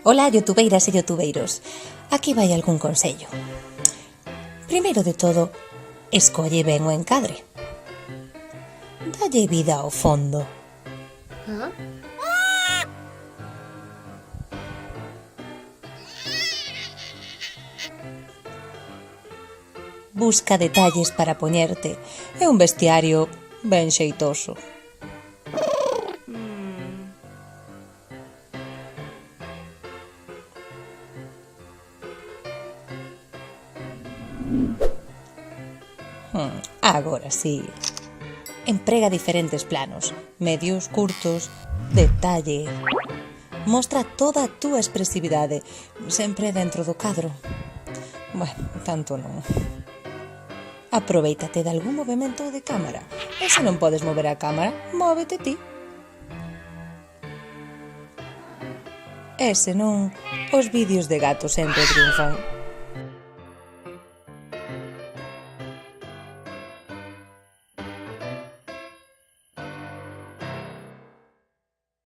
Ola, youtubeiras e youtubeiros. Aquí vai algún consello. Primeiro de todo, escolle ben o encadre. Dalle vida ao fondo. Busca detalles para poñerte e un vestiario ben xeitoso. Agora sí. Emprega diferentes planos, medios, curtos, detalle. Mostra toda a túa expresividade, sempre dentro do cadro. Bueno, tanto non. Aprovéitate de algún movimento de cámara. E se non podes mover a cámara, móvete ti. E se non, os vídeos de gatos sempre triunfan.